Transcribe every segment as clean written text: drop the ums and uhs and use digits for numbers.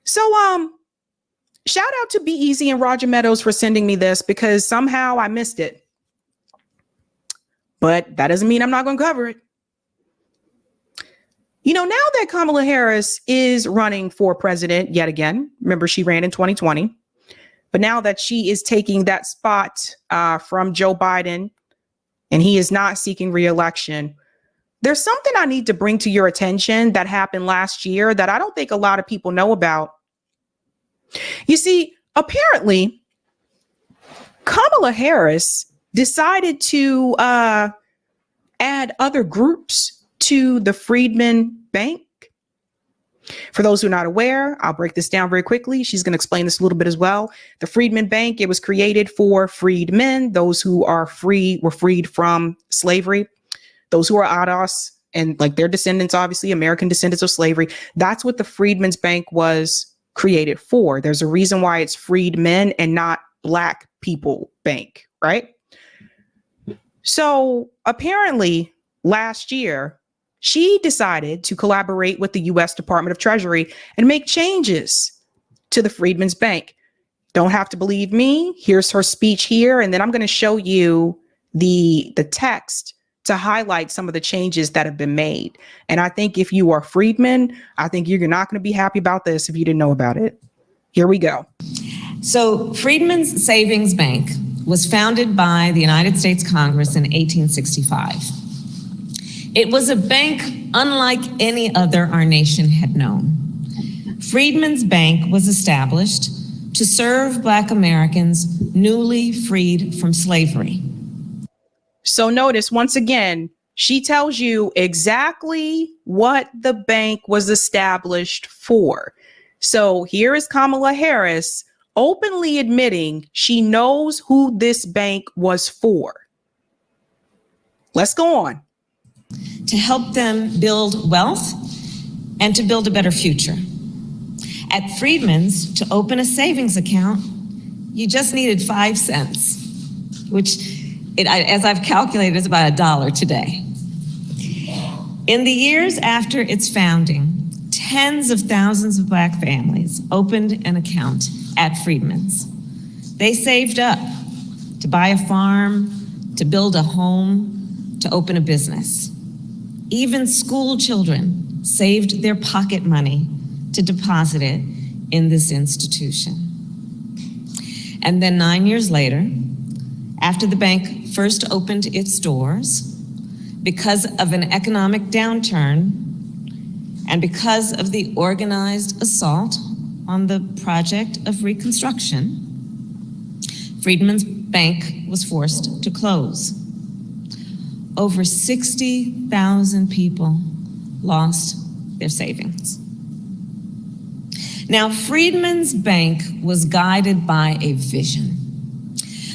So, shout out to Be Easy and Roger Meadows for sending me this because somehow I missed it. But that doesn't mean I'm not going to cover it. You know, now that Kamala Harris is running for president yet again, remember she ran in 2020, but now that she is taking that spot from Joe Biden and he is not seeking re-election, there's something I need to bring to your attention that happened last year that I don't think a lot of people know about. You see, apparently, Kamala Harris decided to add other groups to the Freedman Bank. For those who are not aware, I'll break this down very quickly. She's going to explain this a little bit as well. The Freedman Bank, it was created for freedmen, those who are free, were freed from slavery, those who are ADOS and like their descendants, obviously American descendants of slavery. That's what the Freedmen's Bank was created for. There's a reason why it's freedmen and not Black People Bank, right? So apparently last year, she decided to collaborate with the U.S. Department of Treasury and make changes to the Freedmen's Bank. Don't have to believe me. Here's her speech here. And then I'm going to show you the text to highlight some of the changes that have been made. And I think if you are freedmen, I think you're not going to be happy about this if you didn't know about it. Here we go. So Freedmen's Savings Bank was founded by the United States Congress in 1865. It was a bank unlike any other our nation had known. Freedmen's Bank was established to serve Black Americans newly freed from slavery. So notice once again, she tells you exactly what the bank was established for. So here is Kamala Harris openly admitting she knows who this bank was for. Let's go on. To help them build wealth and to build a better future. At Freedmen's, to open a savings account, you just needed 5 cents, which, as I've calculated, is about $1 today. In the years after its founding, tens of thousands of Black families opened an account at Freedmen's. They saved up to buy a farm, to build a home, to open a business. Even school children saved their pocket money to deposit it in this institution. And then 9 years later, after the bank first opened its doors, because of an economic downturn and because of the organized assault on the project of Reconstruction, Freedmen's Bank was forced to close. Over 60,000 people lost their savings. Now, Freedmen's Bank was guided by a vision.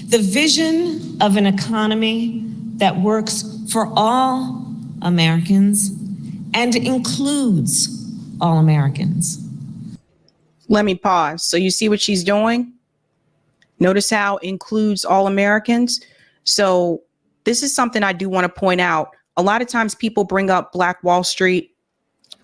The vision of an economy that works for all Americans and includes all Americans. Let me pause. So you see what she's doing? Notice how includes all Americans. So this is something I do want to point out. A lot of times people bring up Black Wall Street,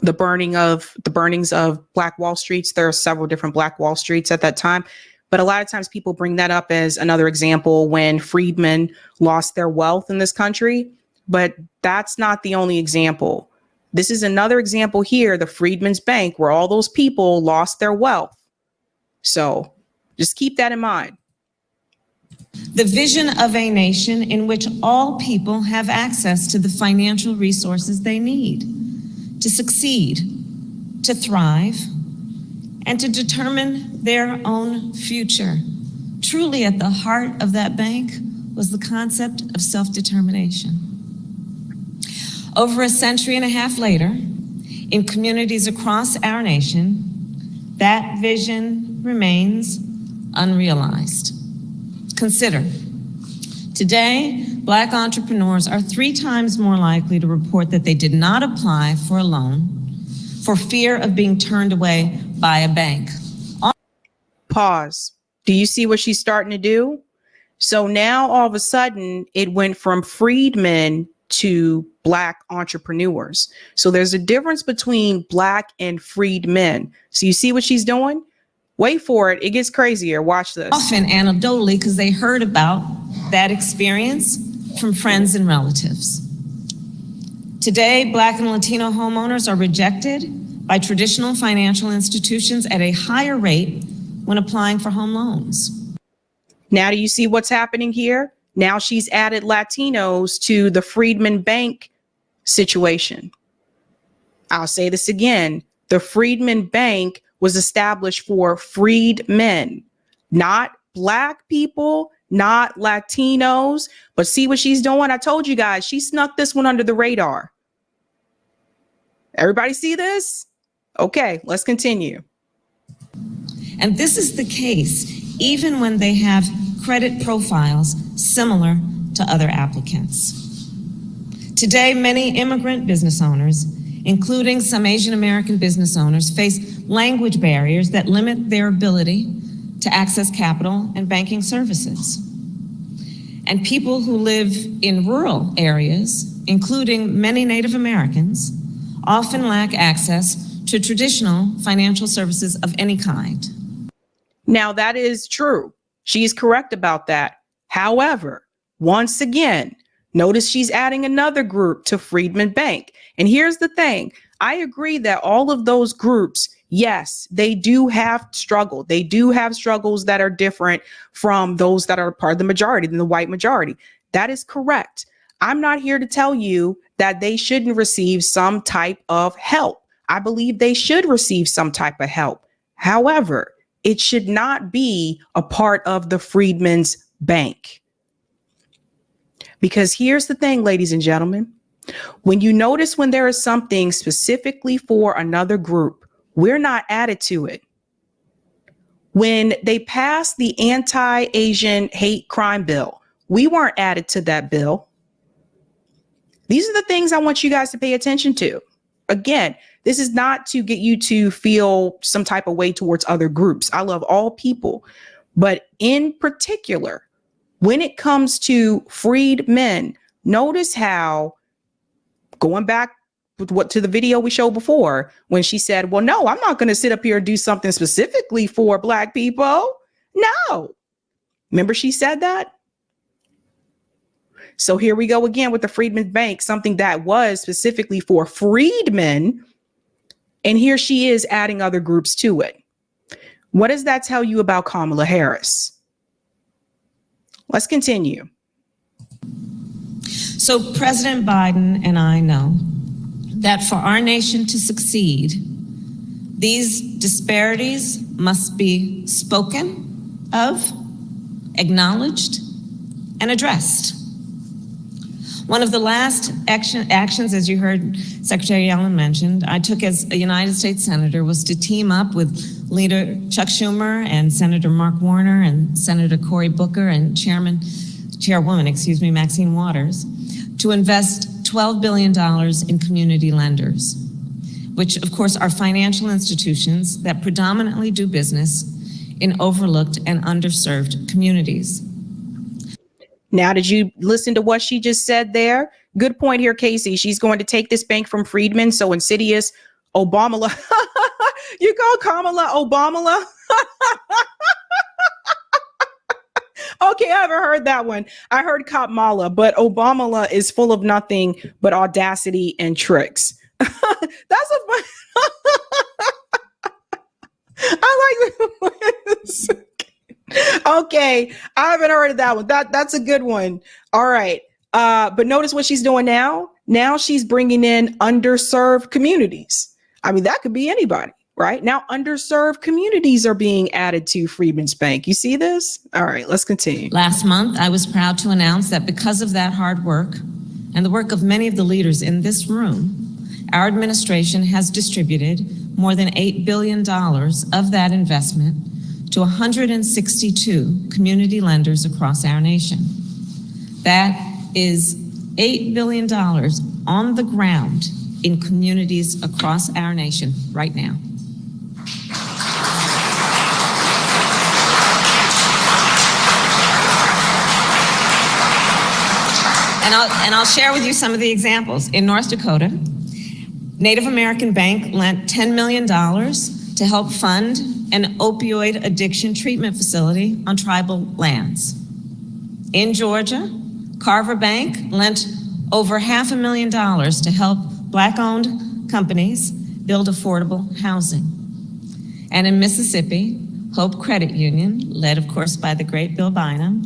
the burnings of Black Wall Streets. There are several different Black Wall Streets at that time. But a lot of times people bring that up as another example when freedmen lost their wealth in this country. But that's not the only example. This is another example here, the Freedmen's Bank, where all those people lost their wealth. So just keep that in mind. The vision of a nation in which all people have access to the financial resources they need to succeed, to thrive, and to determine their own future. Truly at the heart of that bank was the concept of self-determination. Over a century and a half later, in communities across our nation, that vision remains unrealized. Consider, today, Black entrepreneurs are 3 times more likely to report that they did not apply for a loan for fear of being turned away by a bank. Pause. Do you see what she's starting to do? So now all of a sudden it went from freedmen to Black entrepreneurs. So there's a difference between Black and freed men. So you see what she's doing? Wait for it. It gets crazier. Watch this. Often anecdotally, because they heard about that experience from friends and relatives. Today, Black and Latino homeowners are rejected by traditional financial institutions at a higher rate when applying for home loans. Now, do you see what's happening here? Now she's added Latinos to the Freedman Bank situation. I'll say this again. The Freedman Bank was established for freed men, not Black people, not Latinos. But see what she's doing? I told you guys, she snuck this one under the radar. Everybody see this? Okay, let's continue. And this is the case even when they have credit profiles similar to other applicants. Today, many immigrant business owners, including some Asian American business owners, face language barriers that limit their ability to access capital and banking services. And people who live in rural areas, including many Native Americans, often lack access to traditional financial services of any kind. Now, that is true. She's correct about that. However, once again, notice she's adding another group to Freedman Bank. And here's the thing. I agree that all of those groups, yes, they do have struggle. They do have struggles that are different from those that are part of the majority, than the white majority. That is correct. I'm not here to tell you that they shouldn't receive some type of help. I believe they should receive some type of help. However, it should not be a part of the Freedmen's Bank. Because here's the thing, ladies and gentlemen, when you notice when there is something specifically for another group, we're not added to it. When they passed the anti-Asian hate crime bill, we weren't added to that bill. These are the things I want you guys to pay attention to. Again, this is not to get you to feel some type of way towards other groups. I love all people, but in particular, when it comes to freed men, notice how, going back to the video we showed before, when she said, well, no, I'm not going to sit up here and do something specifically for Black people. No. Remember she said that? So here we go again with the Freedman Bank, something that was specifically for freedmen. And here she is adding other groups to it. What does that tell you about Kamala Harris? Let's continue. So President Biden and I know that for our nation to succeed, these disparities must be spoken of, acknowledged, and addressed. One of the last actions, as you heard Secretary Yellen mentioned, I took as a United States Senator was to team up with Leader Chuck Schumer and Senator Mark Warner and Senator Cory Booker and Chairwoman, Maxine Waters, to invest $12 billion in community lenders, which of course are financial institutions that predominantly do business in overlooked and underserved communities. Now, did you listen to what she just said there? Good point here, Casey. She's going to take this bank from freedmen. So insidious Obama. You call Kamala Obama? Okay, I haven't heard that one. I heard Kamala, but Obama is full of nothing but audacity and tricks. That's a fun. I like this. Okay, I haven't heard of that one. That's a good one. All right. But notice what she's doing now. Now she's bringing in underserved communities. I mean, that could be anybody, right? Now, underserved communities are being added to Freedman's Bank. You see this? All right, let's continue. Last month, I was proud to announce that because of that hard work and the work of many of the leaders in this room, our administration has distributed more than $8 billion of that investment to 162 community lenders across our nation. That is $8 billion on the ground in communities across our nation right now. I'll share with you some of the examples. In North Dakota, Native American Bank lent $10 million to help fund an opioid addiction treatment facility on tribal lands. In Georgia, Carver Bank lent over $500,000 to help Black-owned companies build affordable housing. And in Mississippi, Hope Credit Union, led of course by the great Bill Bynum,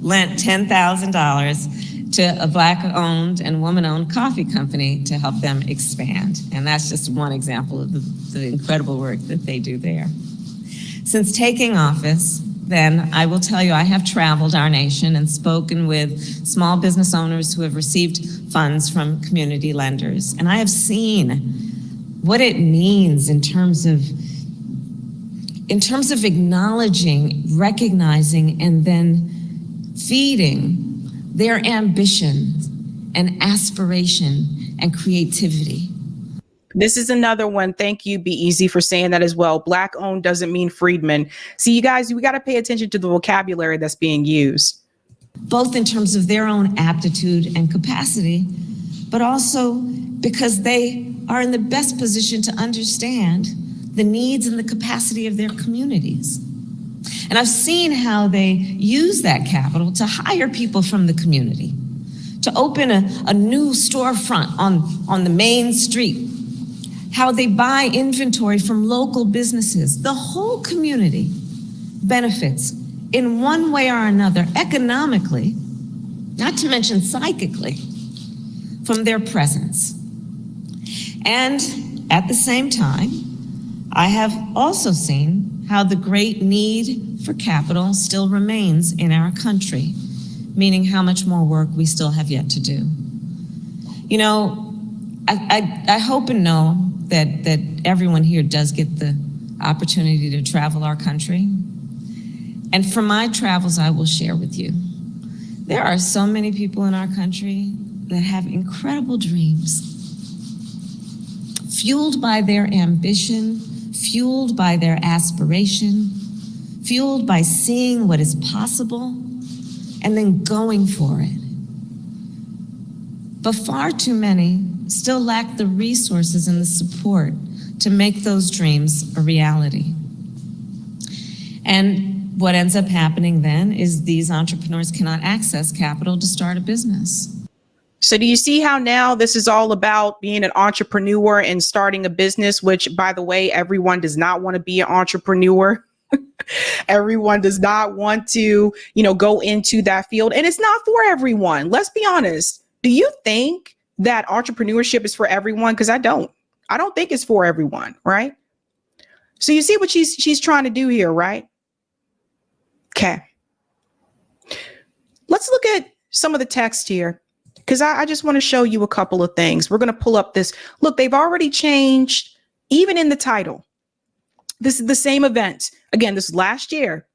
lent $10,000 to a Black-owned and woman-owned coffee company to help them expand. And that's just one example of the incredible work that they do there. Since taking office, then I will tell you, I have traveled our nation and spoken with small business owners who have received funds from community lenders. And I have seen what it means in terms of acknowledging, recognizing, and then feeding their ambition and aspiration and creativity. This is another one. Thank you, Be Easy, for saying that as well. Black owned doesn't mean freedmen. See, you guys, we got to pay attention to the vocabulary that's being used. Both in terms of their own aptitude and capacity, but also because they are in the best position to understand the needs and the capacity of their communities. And I've seen how they use that capital to hire people from the community, to open a new storefront on the main street, how they buy inventory from local businesses. The whole community benefits in one way or another, economically, not to mention psychically, from their presence. And at the same time, I have also seen how the great need for capital still remains in our country, meaning how much more work we still have yet to do. You know, I hope and know that everyone here does get the opportunity to travel our country. And from my travels, I will share with you, there are so many people in our country that have incredible dreams, fueled by their ambition, fueled by their aspiration, fueled by seeing what is possible and then going for it. But far too many still lack the resources and the support to make those dreams a reality. And what ends up happening then is these entrepreneurs cannot access capital to start a business. So do you see how now this is all about being an entrepreneur and starting a business, which, by the way, everyone does not want to be an entrepreneur. Everyone does not want to, go into that field. And it's not for everyone. Let's be honest. Do you think that entrepreneurship is for everyone? Because I don't think it's for everyone, right? So you see what she's trying to do here, right? Okay. Let's look at some of the text here, because I just want to show you a couple of things. We're going to pull up this. Look, they've already changed, even in the title. This is the same event. Again, this is last year.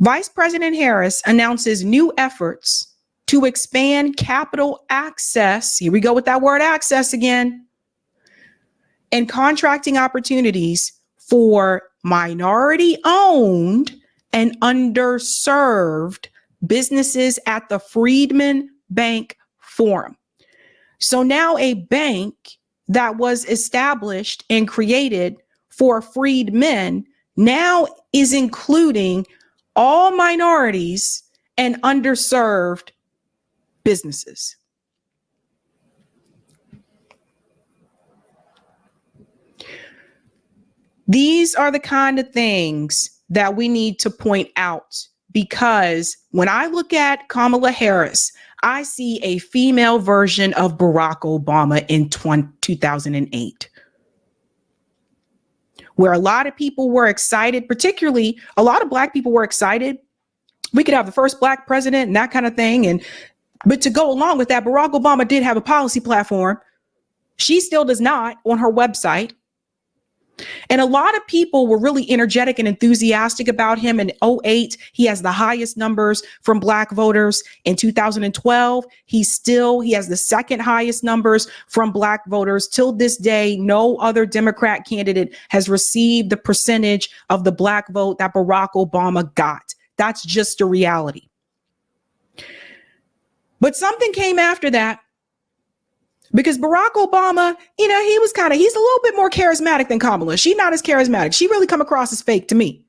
Vice President Harris announces new efforts to expand capital access. Here we go with that word access again. And contracting opportunities for minority owned and underserved businesses at the Freedman Bank Forum. So now a bank that was established and created for freedmen now is including all minorities and underserved businesses. These are the kind of things that we need to point out, because when I look at Kamala Harris, I see a female version of Barack Obama in 2008, where a lot of people were excited, particularly a lot of Black people were excited. We could have the first Black president and that kind of thing. But to go along with that, Barack Obama did have a policy platform. She still does not on her website. And a lot of people were really energetic and enthusiastic about him in 2008. He has the highest numbers from Black voters. In 2012, he has the second highest numbers from Black voters. Till this day, no other Democrat candidate has received the percentage of the Black vote that Barack Obama got. That's just a reality. But something came after that because Barack Obama, you know, he's a little bit more charismatic than Kamala. She's not as charismatic. She really come across as fake to me.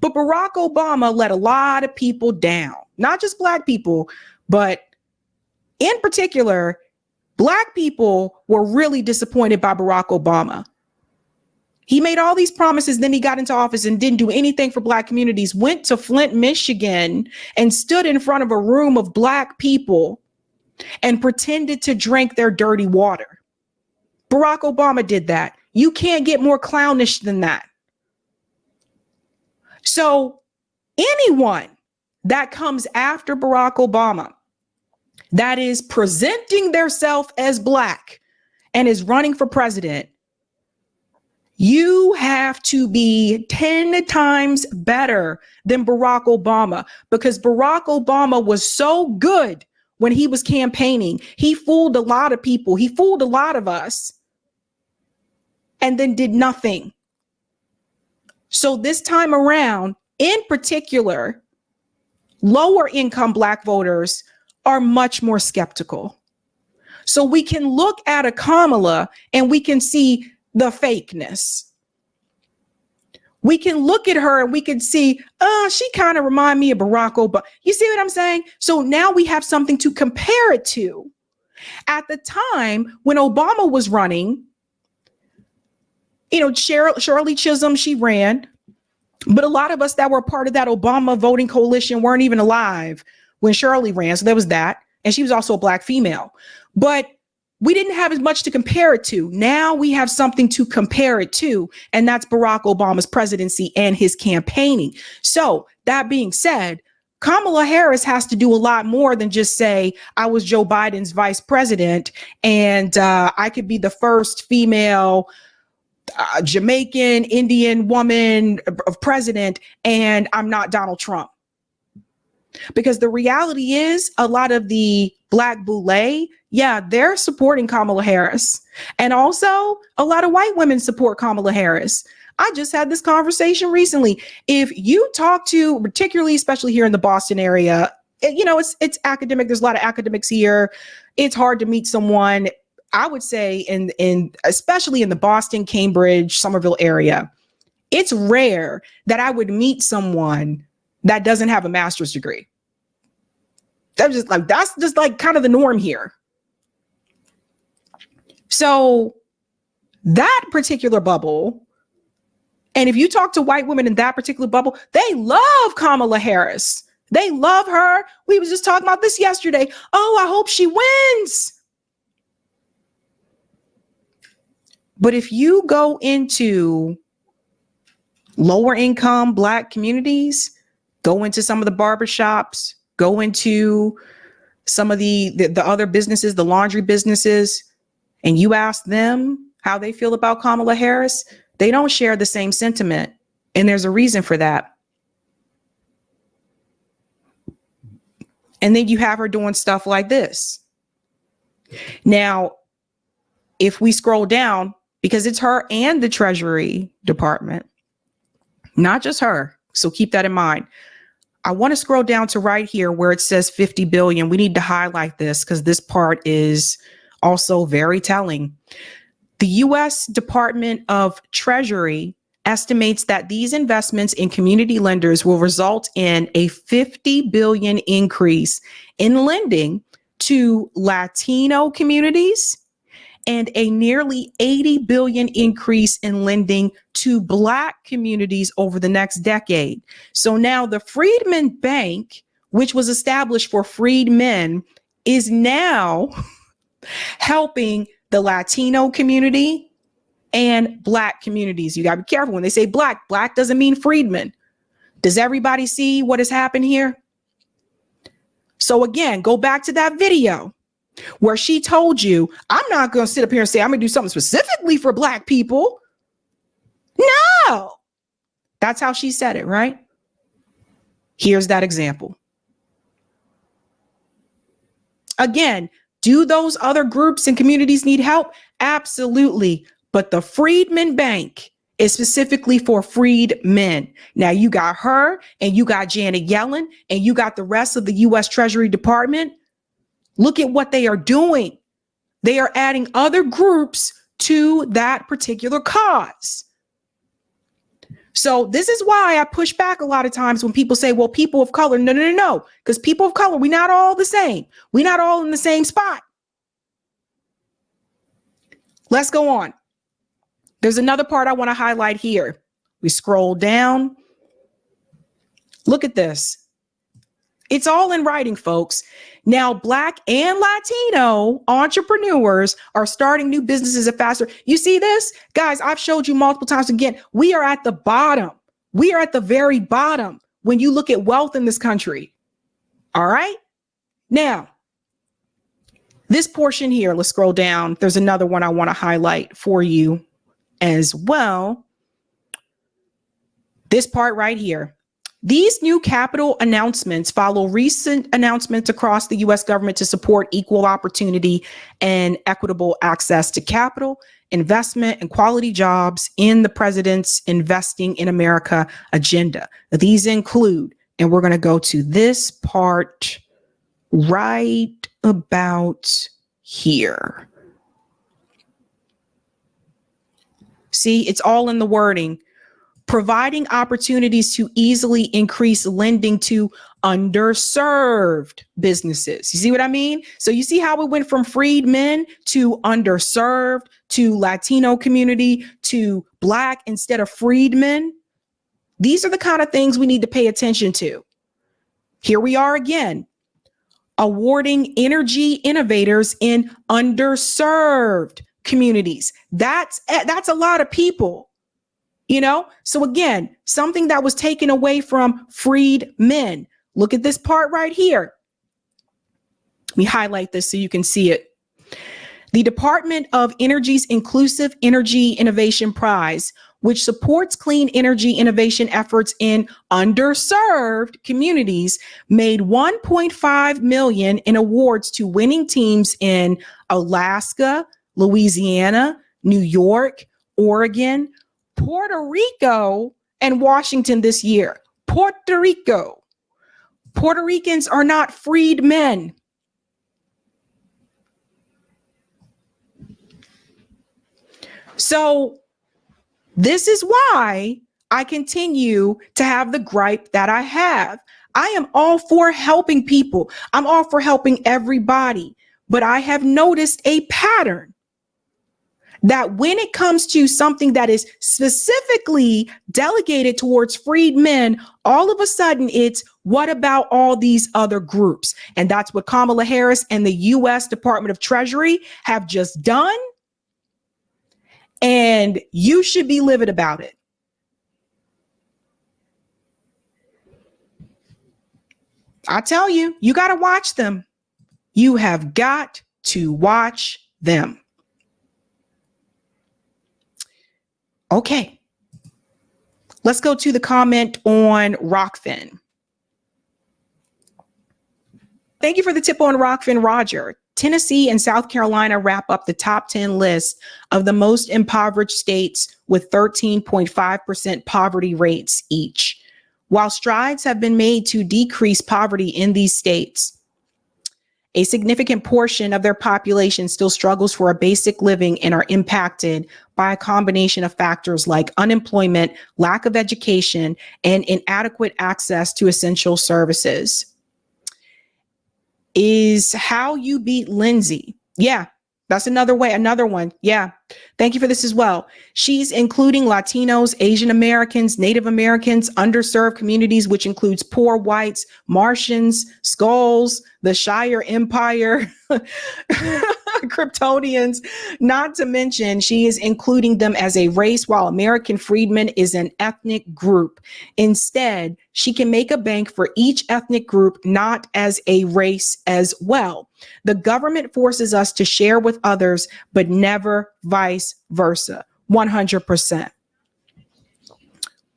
But Barack Obama let a lot of people down, not just Black people, but in particular, Black people were really disappointed by Barack Obama. He made all these promises, then he got into office and didn't do anything for Black communities, went to Flint, Michigan, and stood in front of a room of Black people and pretended to drink their dirty water. Barack Obama did that. You can't get more clownish than that. So anyone that comes after Barack Obama, that is presenting theirself as Black and is running for president, you have to be 10 times better than Barack Obama, because Barack Obama was so good when he was campaigning. He fooled a lot of people. He fooled a lot of us and then did nothing. So this time around, in particular, lower income Black voters are much more skeptical. So we can look at a Kamala and we can see the fakeness. We can look at her and we can see, she kind of remind me of Barack Obama. You see what I'm saying? So now we have something to compare it to. At the time when Obama was running, you know, Shirley Chisholm, she ran, but a lot of us that were part of that Obama voting coalition weren't even alive when Shirley ran. So there was that. And she was also a Black female. But we didn't have as much to compare it to. Now we have something to compare it to, and that's Barack Obama's presidency and his campaigning. So that being said, Kamala Harris has to do a lot more than just say, I was Joe Biden's vice president and I could be the first female Jamaican Indian woman of president, and I'm not Donald Trump. Because the reality is a lot of the Black boule, yeah, they're supporting Kamala Harris. And also a lot of white women support Kamala Harris. I just had this conversation recently. If you talk to, particularly, especially here in the Boston area, you know, it's academic. There's a lot of academics here. It's hard to meet someone, I would say, in especially in the Boston, Cambridge, Somerville area. It's rare that I would meet someone that doesn't have a master's degree. That's just like kind of the norm here. So that particular bubble, and if you talk to white women in that particular bubble, they love Kamala Harris. They love her. We was just talking about this yesterday. Oh, I hope she wins. But if you go into lower income Black communities, go into some of the barbershops, go into some of the other businesses, the laundry businesses, and you ask them how they feel about Kamala Harris, they don't share the same sentiment. And there's a reason for that. And then you have her doing stuff like this. Now, if we scroll down, because it's her and the Treasury Department, not just her. So keep that in mind. I want to scroll down to right here where it says 50 billion. We need to highlight this because this part is also very telling. The U.S. Department of Treasury estimates that these investments in community lenders will result in a 50 billion increase in lending to Latino communities and a nearly 80 billion increase in lending to Black communities over the next decade. So now the Freedman Bank, which was established for freedmen, is now helping the Latino community and Black communities. You got to be careful when they say Black. Black doesn't mean freedmen. Does everybody see what has happened here? So again, go back to that video where she told you, I'm not going to sit up here and say I'm going to do something specifically for Black people. No, that's how she said it, right? Here's that example. Again, do those other groups and communities need help? Absolutely. But the Freedman Bank is specifically for freedmen. Now you got her and you got Janet Yellen and you got the rest of the U.S. Treasury Department Look at what they are doing. They are adding other groups to that particular cause. So this is why I push back a lot of times when people say, well, people of color, no. Because people of color, we're not all the same. We're not all in the same spot. Let's go on. There's another part I want to highlight here. We scroll down. Look at this. It's all in writing, folks. Now, Black and Latino entrepreneurs are starting new businesses at faster. You see this? Guys, I've showed you multiple times again. We are at the bottom. We are at the very bottom when you look at wealth in this country. All right. Now, this portion here, let's scroll down. There's another one I want to highlight for you as well. This part right here. These new capital announcements follow recent announcements across the U.S. government to support equal opportunity and equitable access to capital, investment, and quality jobs in the president's Investing in America agenda. These include, and we're going to go to this part right about here. See, it's all in the wording. Providing opportunities to easily increase lending to underserved businesses. You see what I mean? So you see how we went from freedmen to underserved to Latino community to Black instead of freedmen. These are the kind of things we need to pay attention to. Here we are again, awarding energy innovators in underserved communities. That's a lot of people. You know, so again, something that was taken away from freed men. Look at this part right here. Let me highlight this so you can see it. The Department of Energy's Inclusive Energy Innovation Prize, which supports clean energy innovation efforts in underserved communities, made $1.5 million in awards to winning teams in Alaska, Louisiana, New York, Oregon, Puerto Rico, and Washington this year. Puerto Rico. Puerto Ricans are not freed men. So this is why I continue to have the gripe that I have. I am all for helping people. I'm all for helping everybody. But I have noticed a pattern that when it comes to something that is specifically delegated towards freed men, all of a sudden it's, what about all these other groups? And that's what Kamala Harris and the U.S. Department of Treasury have just done. And you should be livid about it. I tell you, you got to watch them. You have got to watch them. Okay, let's go to the comment on Rockfin. Thank you for the tip on Rockfin, Roger. Tennessee and South Carolina wrap up the top 10 list of the most impoverished states with 13.5% poverty rates each. While strides have been made to decrease poverty in these states, a significant portion of their population still struggles for a basic living and are impacted by a combination of factors like unemployment, lack of education, and inadequate access to essential services. Is How You Beat Lindsay. Yeah, that's another one. Yeah. Thank you for this as well. She's including Latinos, Asian Americans, Native Americans, underserved communities, which includes poor whites, Martians, Skulls, the Shire Empire, Kryptonians, not to mention she is including them as a race while American freedmen is an ethnic group. Instead, she can make a bank for each ethnic group, not as a race as well. The government forces us to share with others, but never vice versa. 100%.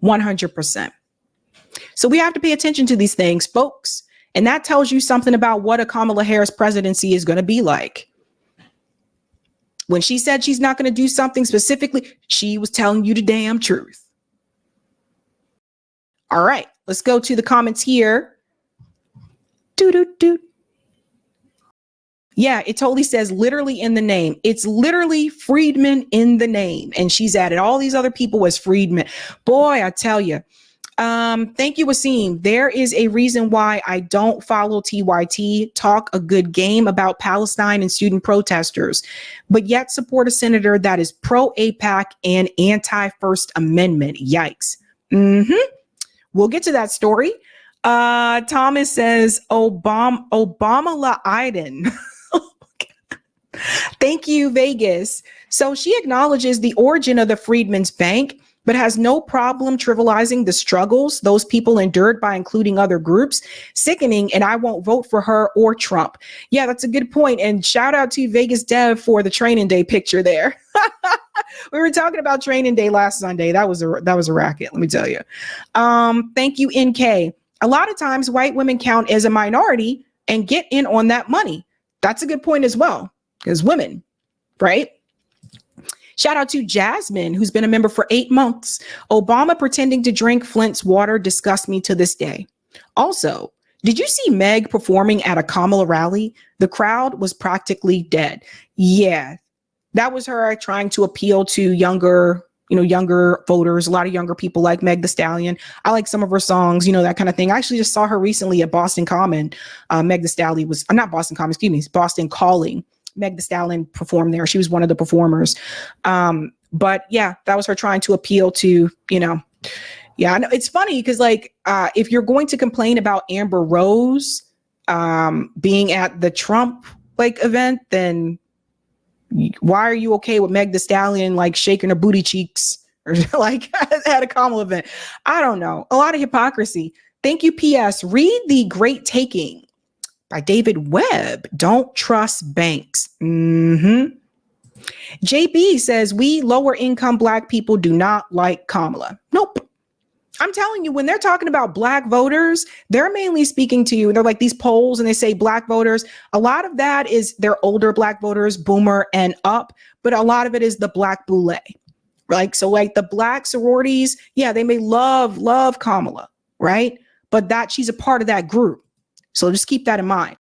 100%. So we have to pay attention to these things, folks. And that tells you something about what a Kamala Harris presidency is going to be like. When she said she's not going to do something specifically, she was telling you the damn truth. All right, let's go to the comments here. Doo-doo-doo. Yeah, it totally says literally in the name. It's literally Freedman in the name. And she's added all these other people as Freedmen. Boy, I tell you. Thank you, Wasim. There is a reason why I don't follow TYT, talk a good game about Palestine and student protesters, but yet support a senator that is pro-APAC and anti-First Amendment. Yikes. We'll get to that story. Thomas says, Obama La Iden. Thank you, Vegas. So she acknowledges the origin of the Freedmen's Bank, but has no problem trivializing the struggles those people endured by including other groups. Sickening, and I won't vote for her or Trump. Yeah, that's a good point. And shout out to Vegas Dev for the training day picture there. We were talking about training day last Sunday. That was a racket, let me tell you. Thank you, NK. A lot of times white women count as a minority and get in on that money. That's a good point as well, because women, right? Shout out to Jasmine, who's been a member for 8 months. Obama pretending to drink Flint's water disgusts me to this day. Also, did you see Meg performing at a Kamala rally? The crowd was practically dead. Yeah, that was her trying to appeal to younger voters. A lot of younger people like Meg the Stallion. I like some of her songs, that kind of thing. I actually just saw her recently at Boston Common. Meg the Stallion was not Boston Common, excuse me, Boston Calling. Meg the Stallion performed there. She was one of the performers. But yeah, that was her trying to appeal to, yeah, I know it's funny because if you're going to complain about Amber Rose being at the Trump event, then why are you okay with Meg the Stallion shaking her booty cheeks or at a Kamala event? I don't know. A lot of hypocrisy. Thank you, PS. Read The Great Taking by David Webb. Don't trust banks. JB says, we lower income Black people do not like Kamala. Nope. I'm telling you, when they're talking about Black voters, they're mainly speaking to you. They're like these polls and they say Black voters. A lot of that is their older Black voters, boomer and up, but a lot of it is the Black boule. So the Black sororities, yeah, they may love Kamala, right? But she's a part of that group. So just keep that in mind.